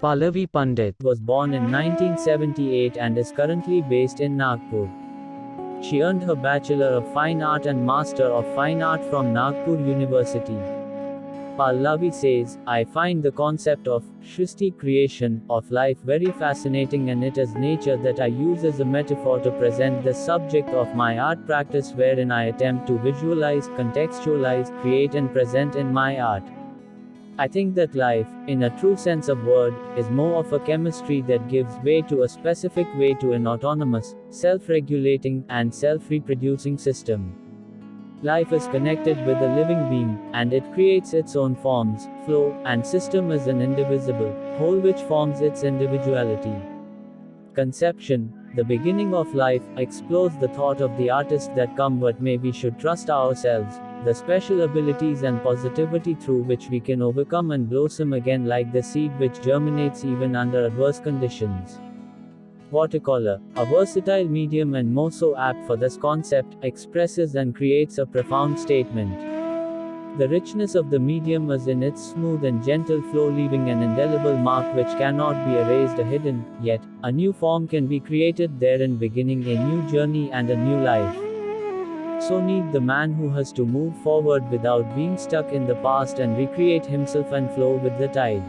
Pallavi Pandit was born in 1978 and is currently based in Nagpur. She earned her Bachelor of Fine Art and Master of Fine Art from Nagpur University. Pallavi says, I find the concept of Shristi creation of life very fascinating, and it is nature that I use as a metaphor to present the subject of my art practice, wherein I attempt to visualize, contextualize, create and present in my art. I think that life, in a true sense of word, is more of a chemistry that gives way to a specific way to an autonomous, self-regulating, and self-reproducing system. Life is connected with a living being, and it creates its own forms, flow, and system as an indivisible whole which forms its individuality. Conception, the beginning of life, explores the thought of the artist that come what may we should trust ourselves, the special abilities and positivity through which we can overcome and blossom again like the seed which germinates even under adverse conditions. Watercolor, a versatile medium and more so apt for this concept, expresses and creates a profound statement. The richness of the medium is in its smooth and gentle flow, leaving an indelible mark which cannot be erased or hidden, yet, a new form can be created therein, beginning a new journey and a new life. So need the man who has to move forward without being stuck in the past and recreate himself and flow with the tide.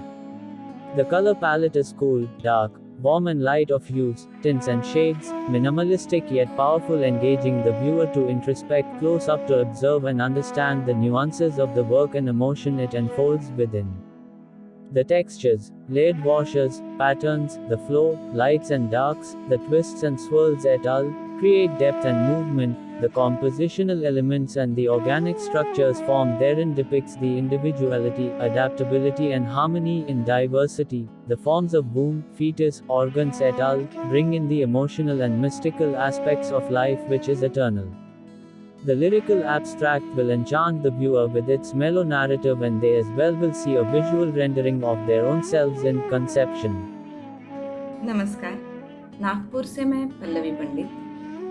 The color palette is cool, dark, warm and light of hues, tints and shades, minimalistic yet powerful, engaging the viewer to introspect close up to observe and understand the nuances of the work and emotion it unfolds within. The textures, layered washes, patterns, the flow, lights and darks, the twists and swirls et al. Create depth and movement. The compositional elements and the organic structures formed therein depicts the individuality, adaptability and harmony in diversity. The forms of womb, fetus, organs et al. Bring in the emotional and mystical aspects of life which is eternal. The lyrical abstract will enchant the viewer with its mellow narrative, and they as well will see a visual rendering of their own selves in conception. नमस्कार, नागपुर से मैं पल्लवी पंडित।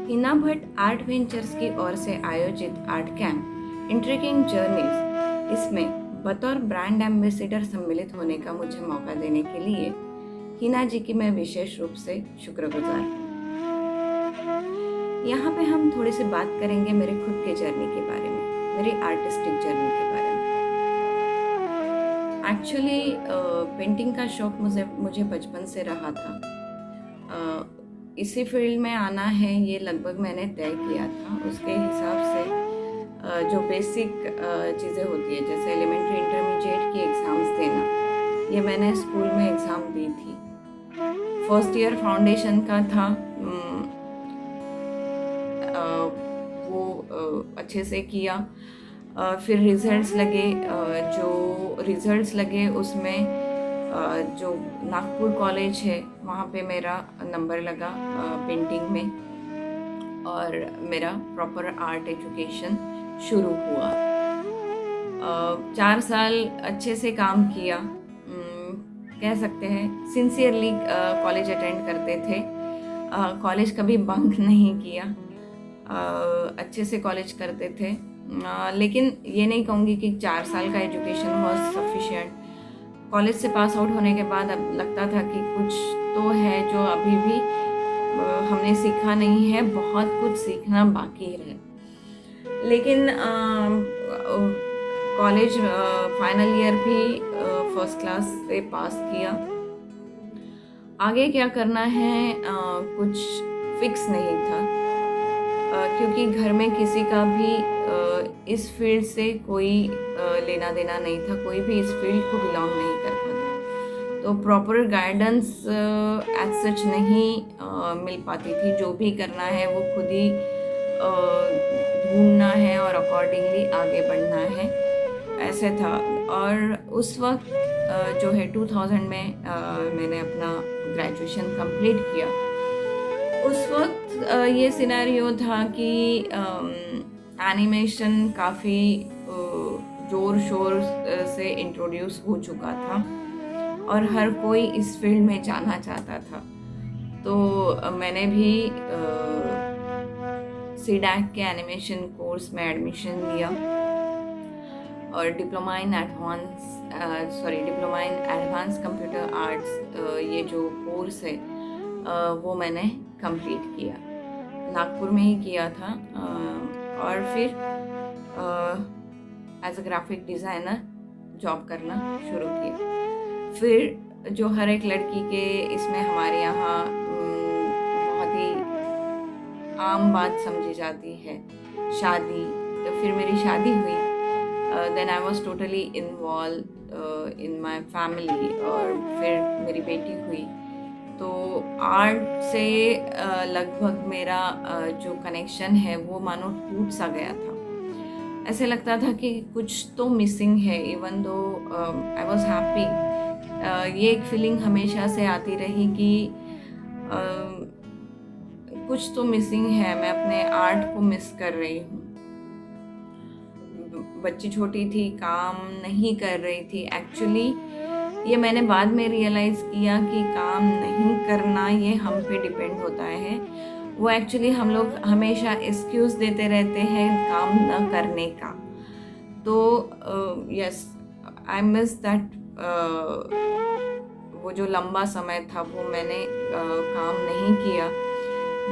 Hina Bhatt art ventures की ओर से आयोजित art camp intriguing journeys, इसमें बतौर brand ambassador सम्मिलित होने का मुझे मौका देने के लिए हिना जी की मैं विशेष रूप से शुक्रगुजार हूँ। यहाँ पे हम थोड़ी सी बात करेंगे मेरे खुद के जर्नी के बारे में, मेरी आर्टिस्टिक जर्नी के बारे में। एक्चुअली पेंटिंग का शौक मुझे बचपन से रहा था। इसी फील्ड में आना है ये लगभग मैंने तय किया था। उसके हिसाब से जो बेसिक चीज़ें होती है, जैसे एलिमेंट्री इंटरमीडिएट की एग्ज़ाम्स देना, ये मैंने स्कूल में एग्ज़ाम दी थी। फर्स्ट ईयर फाउंडेशन का था, वो अच्छे से किया। फिर रिज़ल्ट्स लगे, जो रिज़ल्ट्स लगे उसमें जो नागपुर कॉलेज है वहाँ पे मेरा नंबर लगा पेंटिंग में, और मेरा प्रॉपर आर्ट एजुकेशन शुरू हुआ। 4 साल अच्छे से काम किया, कह सकते हैं सिंसियरली कॉलेज अटेंड करते थे, कॉलेज कभी बंक नहीं किया, अच्छे से कॉलेज करते थे। लेकिन ये नहीं कहूँगी कि 4 साल का एजुकेशन वॉज सफिशिएंट। कॉलेज से पास आउट होने के बाद अब लगता था कि कुछ तो है जो अभी भी हमने सीखा नहीं है, बहुत कुछ सीखना बाकी है। लेकिन कॉलेज फाइनल ईयर भी फर्स्ट क्लास से पास किया। आगे क्या करना है कुछ फिक्स नहीं था, क्योंकि घर में किसी का भी इस फील्ड से कोई लेना देना नहीं था, कोई भी इस फील्ड को बिलोंग नहीं करता था, तो प्रॉपर गाइडेंस एज सच नहीं मिल पाती थी। जो भी करना है वो खुद ही ढूंढना है और अकॉर्डिंगली आगे बढ़ना है, ऐसे था। और उस वक्त जो है 2000 में मैंने अपना ग्रेजुएशन कंप्लीट किया। उस वक्त ये सिनेरियो था कि एनिमेशन काफ़ी ज़ोर शोर से इंट्रोड्यूस हो चुका था और हर कोई इस फील्ड में जाना चाहता था। तो मैंने भी सीडैक के एनिमेशन कोर्स में एडमिशन लिया। और diploma in advance computer arts, ये जो कोर्स है वो मैंने कंप्लीट किया, नागपुर में ही किया था। और फिर as a graphic designer job करना शुरू किया। फिर जो हर एक लड़की के इसमें हमारे यहाँ बहुत ही आम बात समझी जाती है, शादी। तो फिर मेरी शादी हुई, then I was totally involve in my family, और फिर मेरी बेटी हुई। तो आर्ट से लगभग मेरा जो कनेक्शन है वो मानो टूट सा गया था। ऐसे लगता था कि कुछ तो मिसिंग है, even though I was happy. ये एक फीलिंग हमेशा से आती रही कि कुछ तो मिसिंग है, मैं अपने आर्ट को मिस कर रही हूँ। बच्ची छोटी थी, काम नहीं कर रही थी। एक्चुअली ये मैंने बाद में रियलाइज़ किया कि काम नहीं करना ये हम पे डिपेंड होता है। वो एक्चुअली हम लोग हमेशा एक्सक्यूज़ देते रहते हैं काम न करने का। तो यस, आई मिस दैट। वो जो लंबा समय था वो मैंने काम नहीं किया।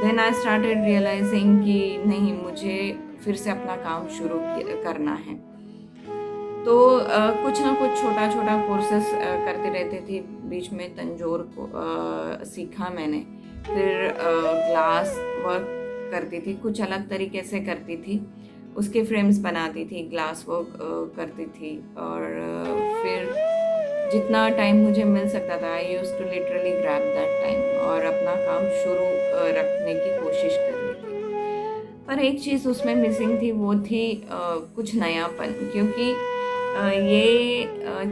देन आई स्टार्टेड रियलाइजिंग कि नहीं, मुझे फिर से अपना काम शुरू करना है। तो कुछ ना कुछ छोटा छोटा कोर्सेस करते रहते थे। बीच में तंजोर को सीखा मैंने, फिर ग्लास वर्क करती थी, कुछ अलग तरीके से करती थी। उसके फ्रेम्स बनाती थी, ग्लास वर्क करती थी। और फिर जितना टाइम मुझे मिल सकता था, I used to literally grab that time और अपना काम शुरू रखने की कोशिश कर रही थी। पर एक चीज़ उसमें मिसिंग थी, वो थी कुछ नयापन। क्योंकि ये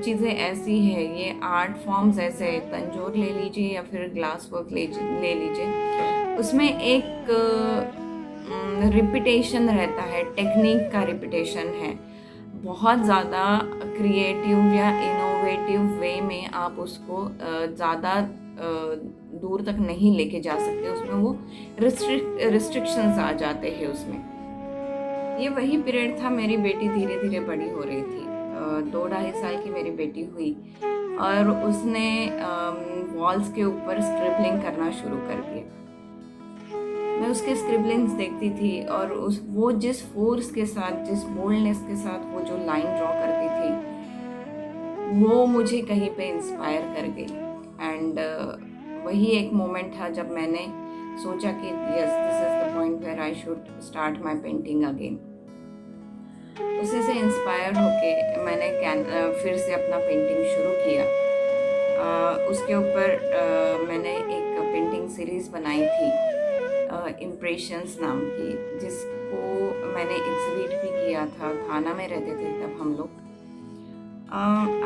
चीज़ें ऐसी है, ये आर्ट फॉर्म्स ऐसे, तंजोर ले लीजिए या फिर ग्लास वर्क ले लीजिए, उसमें एक रिपीटेशन रहता है, टेक्निक का रिपीटेशन है। बहुत ज़्यादा क्रिएटिव या इनोवेटिव वे में आप उसको ज़्यादा दूर तक नहीं लेके जा सकते। उसमें वो रिस्ट्रिक्शंस आ जाते हैं उसमें। ये वही पीरियड था, मेरी बेटी धीरे धीरे बड़ी हो रही थी। 2-2.5 साल की मेरी बेटी हुई और उसने वॉल्स के ऊपर स्क्रिबलिंग करना शुरू कर दिया। मैं उसके स्क्रिबलिंग्स देखती थी और वो जिस फोर्स के साथ, जिस बोल्डनेस के साथ वो जो लाइन ड्रॉ करती थी, वो मुझे कहीं पे इंस्पायर कर गई। एंड वही एक मोमेंट था जब मैंने सोचा कि yes, this is the point where I should start my painting again. उसी से इंस्पायर होके मैंने फिर से अपना पेंटिंग शुरू किया। उसके ऊपर मैंने एक पेंटिंग सीरीज़ बनाई थी, इम्प्रेशंस नाम की, जिसको मैंने एग्जिबिट भी किया था। थाना में रहते थे तब हम लोग।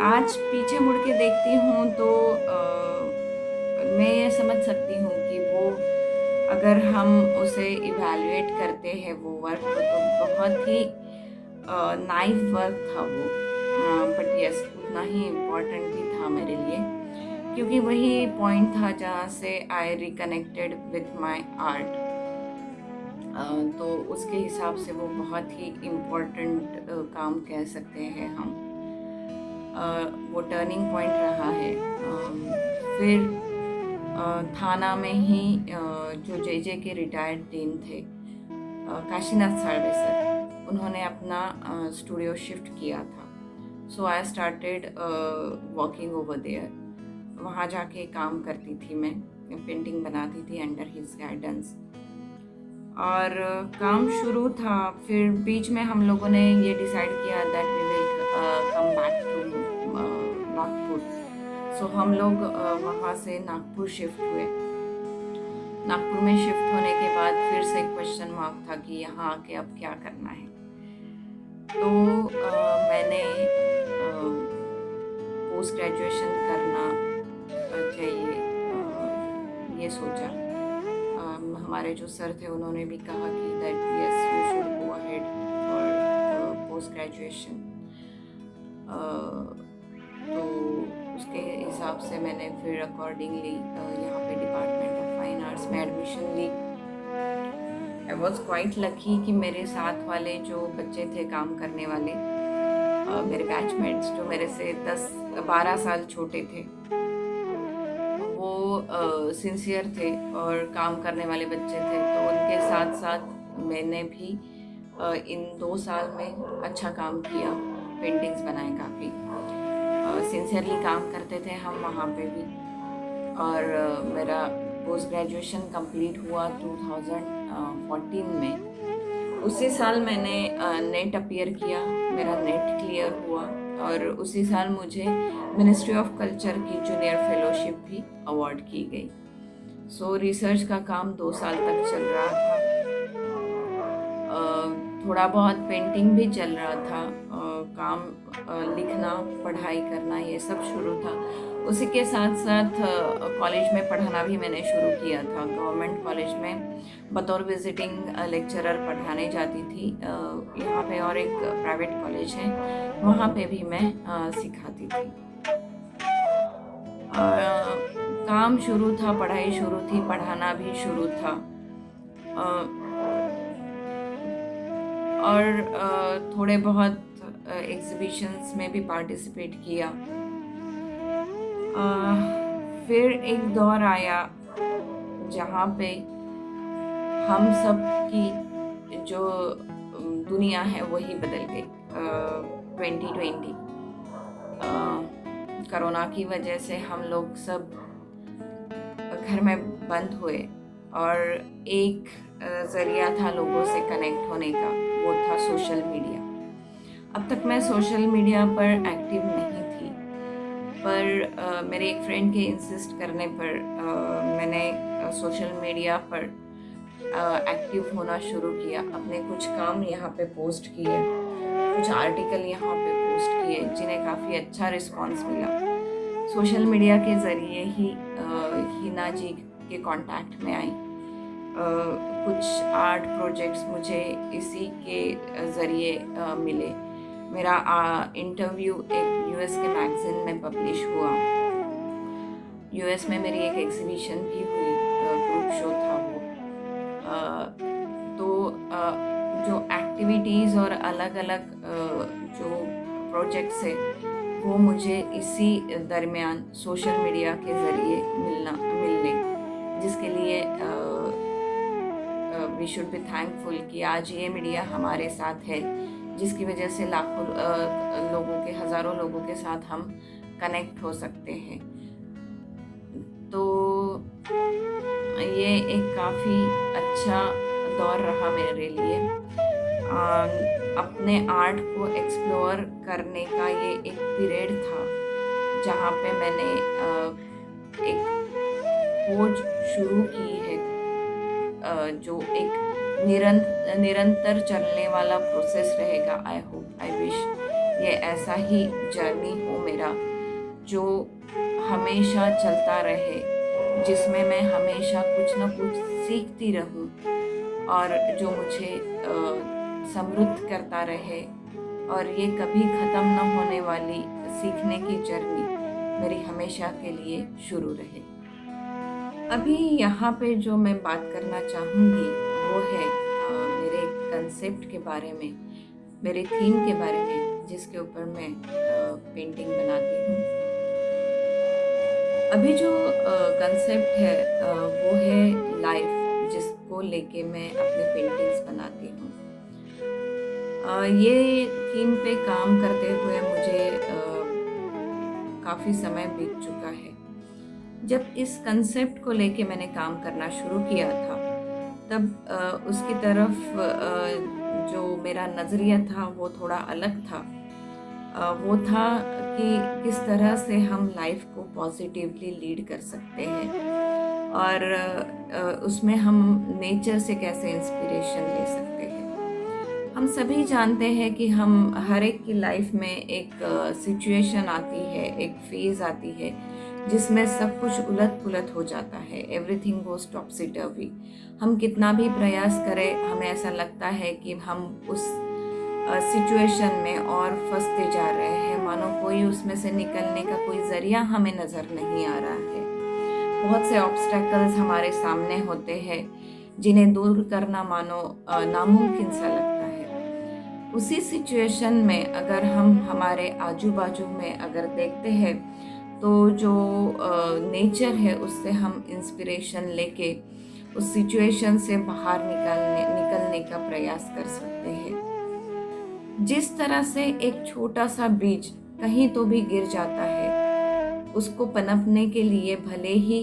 आज पीछे मुड़ के देखती हूँ तो मैं ये समझ सकती हूँ कि वो, अगर हम उसे इवैल्यूएट करते हैं वो वर्क को, तो बहुत ही नाइफ वर्क था वो। बट यस, उतना ही इम्पोर्टेंट भी था मेरे लिए, क्योंकि वही पॉइंट था जहाँ से आई रिकनेक्टेड विथ माई आर्ट। तो उसके हिसाब से वो बहुत ही इम्पोर्टेंट काम कह सकते हैं हम। वो टर्निंग पॉइंट रहा है। फिर थाना में ही जो जे के रिटायर्ड डीन थे, काशीनाथ साळवे सर, उन्होंने अपना स्टूडियो शिफ्ट किया था। So I started working over there. वहाँ जाके काम करती थी मैं, पेंटिंग बनाती थी अंडर हिज गाइडेंस। और काम शुरू था। फिर बीच में हम लोगों ने ये डिसाइड किया that we will come back to Nagpur. So हम लोग वहाँ से नागपुर शिफ्ट हुए। नागपुर में शिफ्ट होने के बाद फिर से क्वेश्चन मार्क था कि यहाँ आके अब क्या करना है। तो मैंने पोस्ट ग्रेजुएशन करना चाहिए ये सोचा। हमारे जो सर थे उन्होंने भी कहा कि that yes, you should go ahead for post graduation. तो उसके हिसाब से मैंने फिर अकॉर्डिंगली यहाँ पे डिपार्टमेंट ऑफ फाइन आर्ट्स में एडमिशन ली। आई वॉज क्वाइट लकी कि मेरे साथ वाले जो बच्चे थे काम करने वाले, मेरे बैचमेट्स जो मेरे से 10-12 साल छोटे थे, वो सिंसियर थे और काम करने वाले बच्चे थे, तो उनके साथ साथ मैंने भी इन 2 साल में अच्छा काम किया, पेंटिंग्स बनाए काफ़ी। सिंसियरली काम करते थे हम वहाँ पे भी। और मेरा पोस्ट ग्रेजुएशन कंप्लीट हुआ 2014 में। उसी साल मैंने नेट अपीयर किया, मेरा नेट क्लियर हुआ और उसी साल मुझे मिनिस्ट्री ऑफ कल्चर की जूनियर फेलोशिप भी अवार्ड की गई। सो रिसर्च का काम 2 साल तक चल रहा था। थोड़ा बहुत पेंटिंग भी चल रहा था, काम लिखना, पढ़ाई करना ये सब शुरू था। उसी के साथ साथ कॉलेज में पढ़ाना भी मैंने शुरू किया था। गवर्नमेंट कॉलेज में बतौर विजिटिंग लेक्चरर पढ़ाने जाती थी यहाँ पे, और एक प्राइवेट कॉलेज है वहाँ पे भी मैं सिखाती थी। काम शुरू था, पढ़ाई शुरू थी, पढ़ाना भी शुरू था। और थोड़े बहुत एग्जीबिशंस में भी पार्टिसिपेट किया। फिर एक दौर आया जहाँ पे हम सब की जो दुनिया है वही बदल गई। 2020 कोरोना की वजह से हम लोग सब घर में बंद हुए और एक ज़रिया था लोगों से कनेक्ट होने का, वो था सोशल मीडिया। अब तक मैं सोशल मीडिया पर एक्टिव नहीं थी, पर मेरे एक फ्रेंड के इंसिस्ट करने पर मैंने सोशल मीडिया पर एक्टिव होना शुरू किया। अपने कुछ काम यहाँ पे पोस्ट किए, कुछ आर्टिकल यहाँ पे पोस्ट किए, जिन्हें काफ़ी अच्छा रिस्पांस मिला। सोशल मीडिया के ज़रिए ही हिना जी के कांटेक्ट में आई। कुछ आर्ट प्रोजेक्ट्स मुझे इसी के ज़रिए मिले। मेरा इंटरव्यू एक यूएस के मैगज़ीन में पब्लिश हुआ। यूएस में मेरी एक एग्जीबिशन भी हुई, ग्रुप शो था वो। तो जो एक्टिविटीज़ और अलग अलग जो प्रोजेक्ट्स है वो मुझे इसी दरमियान सोशल मीडिया के ज़रिए मिलने, जिसके लिए वी शुड बी थैंकफुल कि आज ये मीडिया हमारे साथ है, जिसकी वजह से लाखों लोगों के, हज़ारों लोगों के साथ हम कनेक्ट हो सकते हैं। तो ये एक काफ़ी अच्छा दौर रहा मेरे लिए। अपने आर्ट को एक्सप्लोर करने का ये एक पीरियड था जहाँ पे मैंने एक खोज शुरू की है, जो एक निरंतर चलने वाला प्रोसेस रहेगा। आई होप, आई विश ये ऐसा ही जर्नी हो मेरा, जो हमेशा चलता रहे, जिसमें मैं हमेशा कुछ ना कुछ सीखती रहूं और जो मुझे समृद्ध करता रहे, और ये कभी ख़त्म न होने वाली सीखने की जर्नी मेरी हमेशा के लिए शुरू रहे। अभी यहाँ पे जो मैं बात करना चाहूँगी वो है मेरे कंसेप्ट के बारे में, मेरे थीम के बारे में, जिसके ऊपर मैं पेंटिंग बनाती हूँ। अभी जो कंसेप्ट है वो है लाइफ, जिसको लेके मैं अपनी पेंटिंग्स बनाती हूँ। ये थीम पे काम करते हुए मुझे काफ़ी समय बीत चुका है। जब इस कंसेप्ट को लेके मैंने काम करना शुरू किया था, तब उसकी तरफ जो मेरा नज़रिया था वो थोड़ा अलग था। वो था कि किस तरह से हम लाइफ को पॉजिटिवली लीड कर सकते हैं और उसमें हम नेचर से कैसे इंस्पिरेशन ले सकते हैं। हम सभी जानते हैं कि हम हर एक की लाइफ में एक सिचुएशन आती है, एक फेज़ आती है जिसमें सब कुछ उलट-पुलट हो जाता है। Everything goes topsy-turvy. हम कितना भी प्रयास करें, हमें ऐसा लगता है कि हम उस सिचुएशन में और फंसते जा रहे हैं, मानो कोई उसमें से निकलने का कोई ज़रिया हमें नज़र नहीं आ रहा है। बहुत से ऑब्स्टेकल्स हमारे सामने होते हैं जिन्हें दूर करना मानो नामुमकिन सा लगता है। उसी सिचुएशन में अगर हम हमारे आजू बाजू में अगर देखते हैं तो जो नेचर है उससे हम इंस्पिरेशन लेके उस सिचुएशन से बाहर निकलने का प्रयास कर सकते हैं। जिस तरह से एक छोटा सा बीज कहीं तो भी गिर जाता है, उसको पनपने के लिए भले ही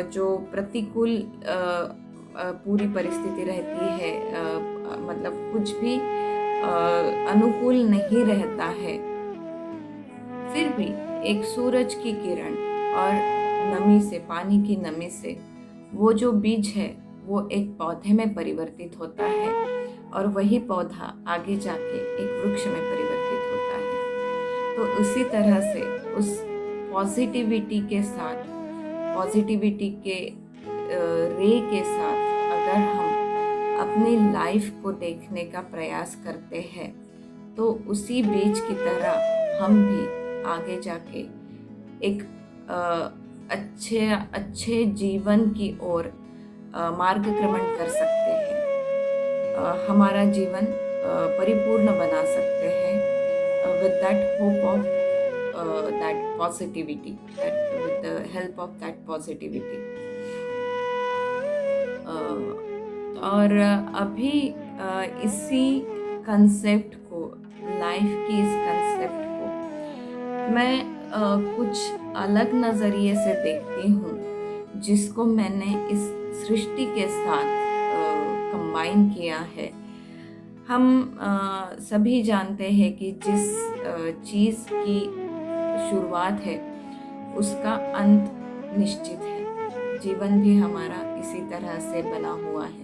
जो प्रतिकूल पूरी परिस्थिति रहती है, मतलब कुछ भी अनुकूल नहीं रहता है, फिर भी एक सूरज की किरण और नमी से, पानी की नमी से वो जो बीज है वो एक पौधे में परिवर्तित होता है और वही पौधा आगे जाके एक वृक्ष में परिवर्तित होता है। तो उसी तरह से उस पॉजिटिविटी के साथ, पॉजिटिविटी के रे के साथ अगर हम अपनी लाइफ को देखने का प्रयास करते हैं तो उसी बीज की तरह हम भी आगे जाके एक अच्छे जीवन की ओर मार्गक्रमण कर सकते हैं, हमारा जीवन परिपूर्ण बना सकते हैं with that hope of that positivity, with the help of that positivity. और अभी इसी कंसेप्ट को, लाइफ की इस कंसेप्ट को मैं कुछ अलग नज़रिए से देखती हूँ, जिसको मैंने इस सृष्टि के साथ कंबाइन किया है। हम सभी जानते हैं कि जिस चीज़ की शुरुआत है उसका अंत निश्चित है। जीवन भी हमारा इसी तरह से बना हुआ है।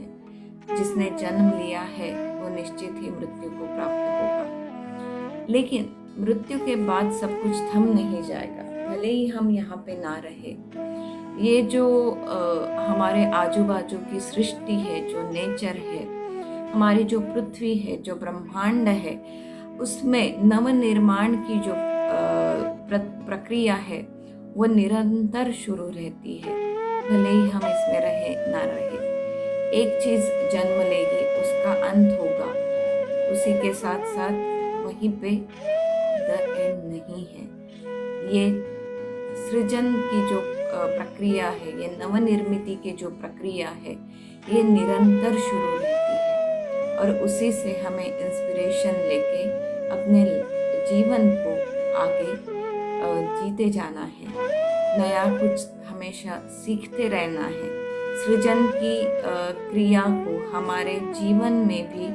जिसने जन्म लिया है वो निश्चित ही मृत्यु को प्राप्त होगा, लेकिन मृत्यु के बाद सब कुछ थम नहीं जाएगा, भले ही हम यहाँ पे ना रहे। ये जो हमारे आजू बाजू की सृष्टि है, जो नेचर है, हमारी जो पृथ्वी है, जो ब्रह्मांड है, उसमें नवनिर्माण की जो प्रक्रिया है वो निरंतर शुरू रहती है, भले ही हम इसमें रहे ना रहे। एक चीज़ जन्म लेगी, उसका अंत होगा, उसी के साथ साथ वहीं पे द एंड नहीं है। ये सृजन की जो प्रक्रिया है, ये नवनिर्मिति की जो प्रक्रिया है, ये निरंतर शुरू रहती है और उसी से हमें इंस्पिरेशन लेके अपने जीवन को आगे जीते जाना है। नया कुछ हमेशा सीखते रहना है। सृजन की क्रिया को हमारे जीवन में भी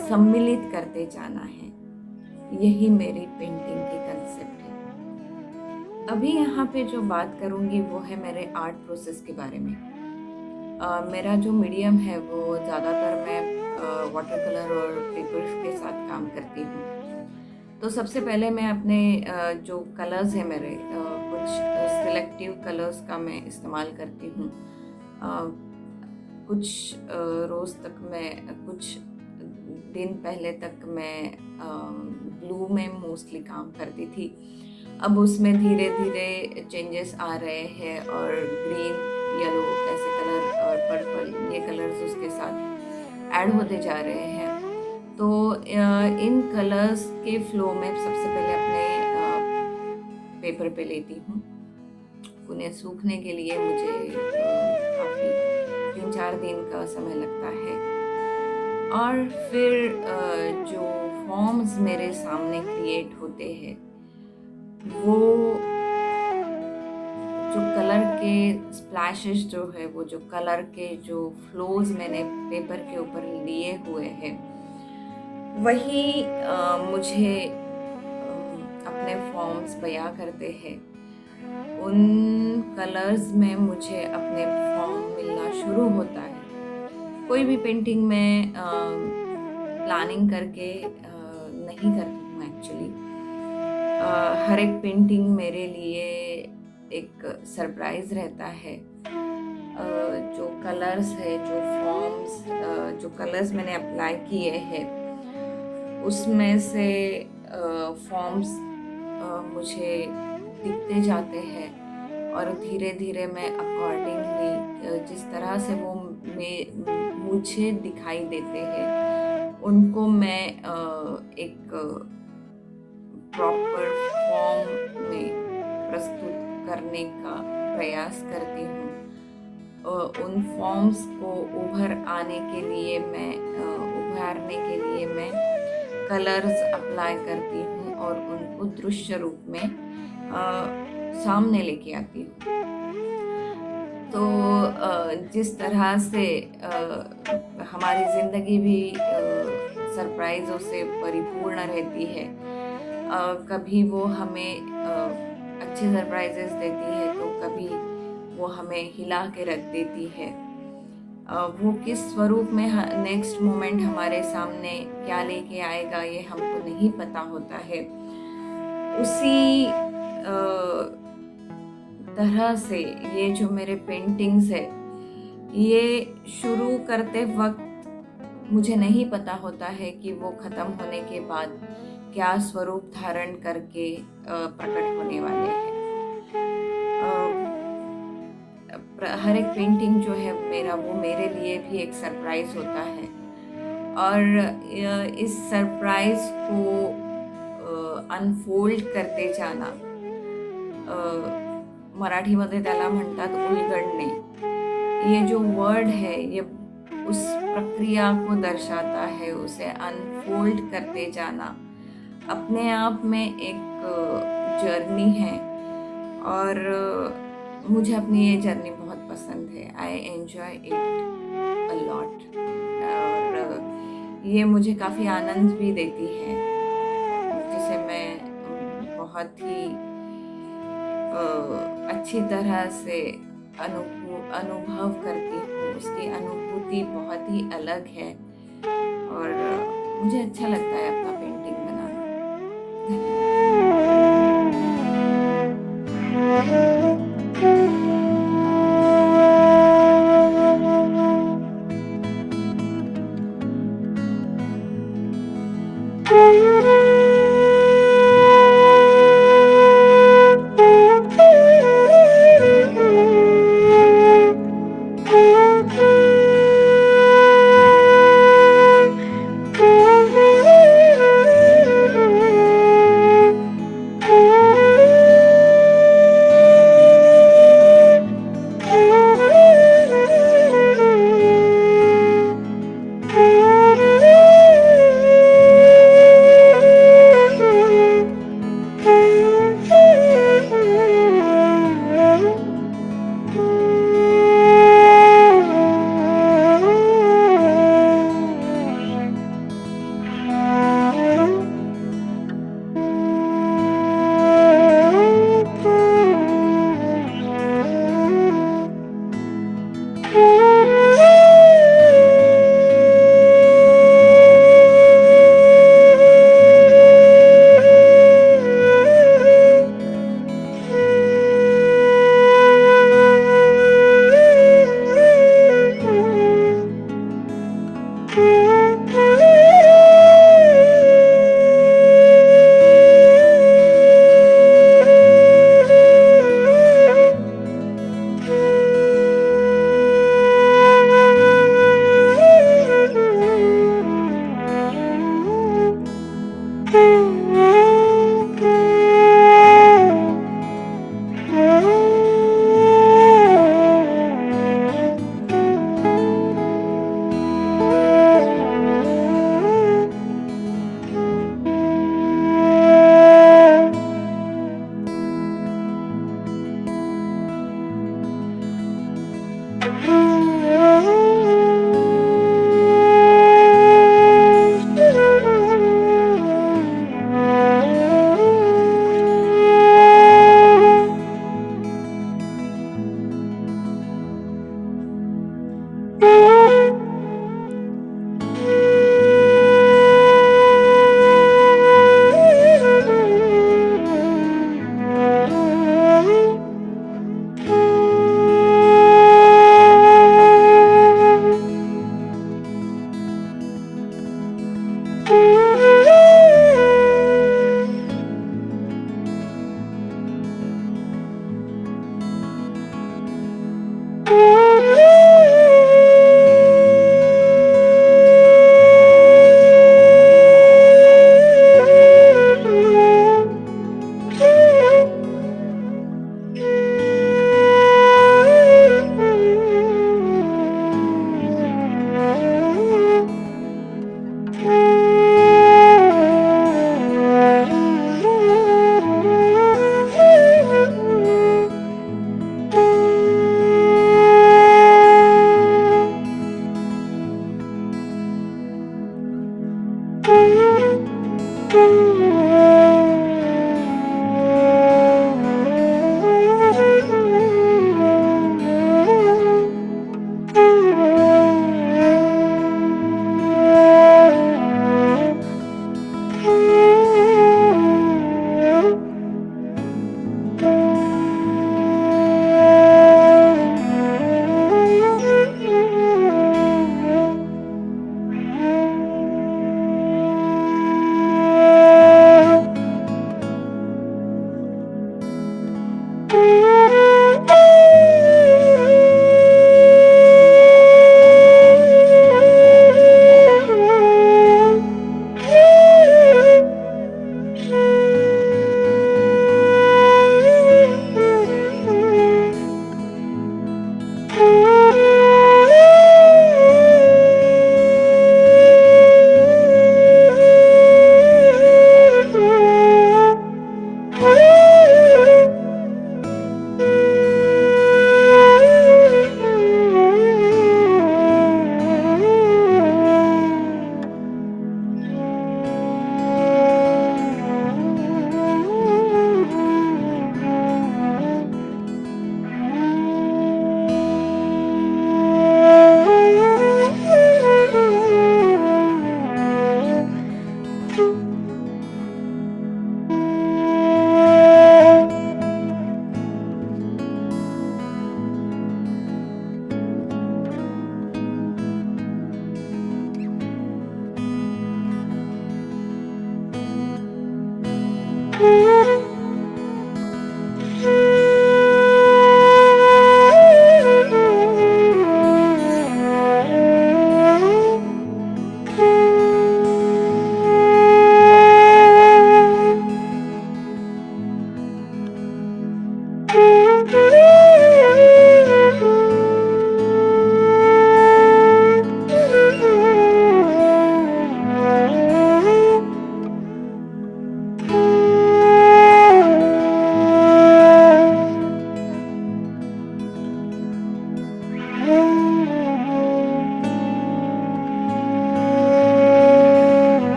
सम्मिलित करते जाना है। यही मेरी पेंटिंग की कंसेप्ट है। अभी यहाँ पे जो बात करूँगी वो है मेरे आर्ट प्रोसेस के बारे में। मेरा जो मीडियम है वो ज़्यादातर मैं वाटर कलर और पेपर्स के साथ काम करती हूँ। तो सबसे पहले मैं अपने जो कलर्स हैं मेरे, कुछ सिलेक्टिव कलर्स का मैं इस्तेमाल करती हूँ। कुछ रोज़ तक मैं, कुछ दिन पहले तक मैं ब्लू में मोस्टली काम करती थी। अब उसमें धीरे धीरे चेंजेस आ रहे हैं और ग्रीन, येलो ऐसे कलर और पर्पल, ये कलर्स उसके साथ ऐड होते जा रहे हैं। तो इन कलर्स के फ्लो में सबसे पहले अपने पेपर पे लेती हूँ। उन्हें सूखने के लिए मुझे काफ़ी 3-4 दिन का समय लगता है और फिर जो फॉर्म्स मेरे सामने क्रिएट होते हैं वो जो कलर के स्प्लैशेस जो है, वो जो कलर के जो फ्लोज मैंने पेपर के ऊपर लिए हुए हैं, वही मुझे अपने फॉर्म्स बयां करते हैं। उन कलर्स में मुझे अपने फॉर्म मिलना शुरू होता है। कोई भी पेंटिंग में प्लानिंग करके नहीं करती हूँ एक्चुअली। हर एक पेंटिंग मेरे लिए एक सरप्राइज़ रहता है। जो कलर्स है, जो फॉर्म्स, जो कलर्स मैंने अप्लाई किए हैं, उसमें से फॉर्म्स मुझे दिखते जाते हैं और धीरे धीरे मैं अकॉर्डिंगली जिस तरह से वो मुझे दिखाई देते हैं उनको मैं एक प्रॉपर फॉर्म में प्रस्तुत करने का प्रयास करती हूँ। उन फॉर्म्स को उभारने के लिए मैं कलर्स अप्लाई करती हूँ और उनको दृश्य रूप में सामने लेके आती हूँ। तो जिस तरह से हमारी ज़िंदगी भी सरप्राइज़ों से परिपूर्ण रहती है, कभी वो हमें अच्छे सरप्राइजेस देती है तो कभी वो हमें हिला के रख देती है। वो किस स्वरूप में नेक्स्ट मोमेंट हमारे सामने क्या लेके आएगा ये हमको नहीं पता होता है। उसी तरह से ये जो मेरे पेंटिंग्स है, ये शुरू करते वक्त मुझे नहीं पता होता है कि वो ख़त्म होने के बाद क्या स्वरूप धारण करके प्रकट होने वाले हैं। हर एक पेंटिंग जो है मेरा, वो मेरे लिए भी एक सरप्राइज होता है और इस सरप्राइज को अनफोल्ड करते जाना, मराठीमध्ये त्याला म्हणतात उलगडणे। ये जो वर्ड है ये उस प्रक्रिया को दर्शाता है, उसे अनफोल्ड करते जाना अपने आप में एक जर्नी है और मुझे अपनी ये जर्नी बहुत पसंद है। I enjoy it a lot और ये मुझे काफ़ी आनंद भी देती है, जिसे मैं बहुत ही अच्छी तरह से अनुभव करती हूँ। उसकी अनुभूति बहुत ही अलग है और मुझे अच्छा लगता है अपना पेंटिंग बनाना। धन्यवाद।